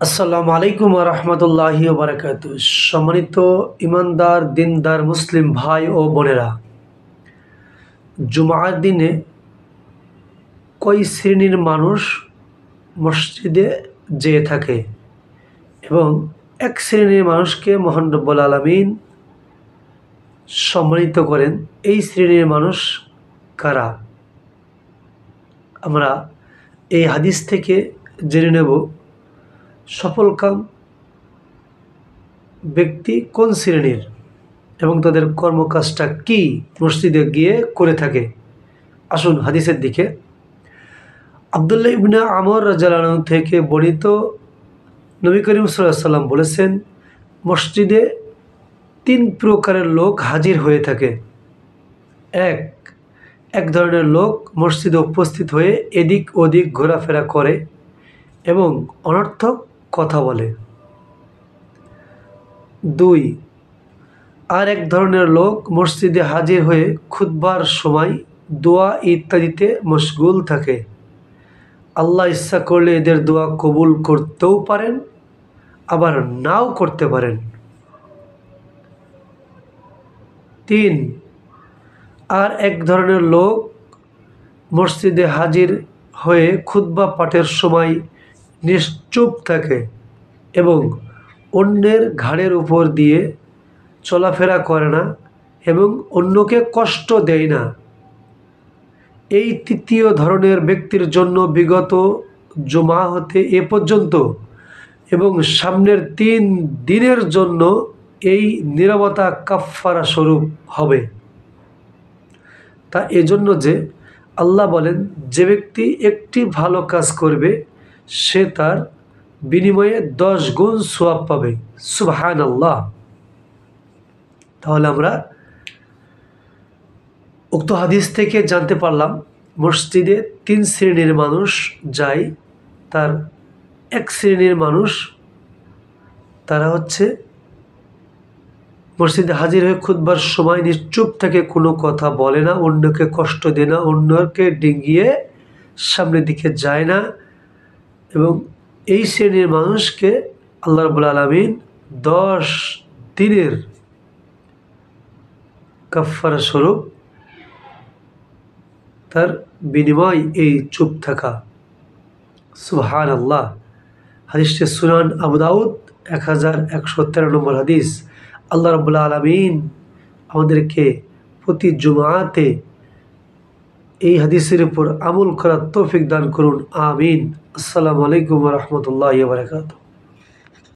আসসালামু আলাইকুম ওয়া রাহমাতুল্লাহি ওয়া বারাকাতুহু। সম্মানিত ইমানদার দিনদার মুসলিম ভাই ও বোনেরা, জুমার দিনে কই শ্রেণীর মানুষ মসজিদে যেয়ে থাকে এবং এক শ্রেণীর মানুষকে মহান রব্বুল আলামিন সম্মানিত করেন। এই শ্রেণীর মানুষ কারা? আমরা এই হাদিস থেকে জেনে নেব সফলকাম ব্যক্তি কোন শ্রেণীর এবং তাদের কর্মকাজটা কি মসজিদে গিয়ে করে থাকে। আসুন হাদিসের দিকে। আব্দুল্লাহ ইবনে আমর রাদিয়াল্লাহু আনহু থেকে বর্ণিত, নবী করিম সাল্লাল্লাহু আলাইহি ওয়াসাল্লাম বলেছেন, মসজিদে তিন প্রকারের লোক হাজির হয়ে থাকে। এক ধরনের লোক মসজিদে উপস্থিত হয়ে এদিক ওদিক ঘোরাফেরা করে এবং অনর্থক কথা বলে। আর এক ধরনের লোক মসজিদে হাজির হয়ে খুতবার সময় দোয়া ইত্যাদিতে মশগুল থাকে। আল্লাহ ইচ্ছা করলে এদের দোয়া কবুল করতেও পারেন, আবার নাও করতে পারেন। আর এক ধরনের লোক মসজিদে হাজির হয়ে খুতবা পাঠের সময় নিশ্চুপ থাকে এবং অন্যের ঘাড়ের উপর দিয়ে চলাফেরা করে না এবং অন্যকে কষ্ট দেয় না। এই তৃতীয় ধরনের ব্যক্তির জন্য বিগত জুমা হতে এ পর্যন্ত এবং সামনের 3 দিনের জন্য এই নীরবতা কাফফারা স্বরূপ হবে। তা এজন্য যে আল্লাহ বলেন, যে ব্যক্তি একটি ভালো কাজ করবে সে তার বিনিময়ে 10 গুণ সওয়াব পাবে। সুবহানাল্লাহ। তাহলে আমরা উক্ত হাদিস থেকে জানতে পারলাম মসজিদে 3 শ্রেণীর মানুষ যায়। তার এক শ্রেণীর মানুষ, তারা হচ্ছে মসজিদে হাজির হয়ে খুতবার সময় নিশ্চুপ থেকে কোনো কথা বলে না, অন্যকে কষ্ট দেয় না, অন্যকে ডিঙ্গিয়ে সামনের দিকে যায় না, এবং এই শ্রেণীর মানুষকে আল্লাহ রাব্বুল আলামিন 10 দিনের কাফফারা স্বরূপ তার বিনিময় এই চুপ থাকা। সুবহানাল্লাহ। হাদিসটি সুনান আবু দাউদ 1113 নম্বর হাদিস। আল্লাহ রাব্বুল আলামিন আমাদেরকে প্রতি জুমাতে এই হাদিসের উপর আমল করার তৌফিক দান করুন। আমিন। আসসালামু আলাইকুম ওয়া রাহমাতুল্লাহি ওয়া বারাকাতুহু।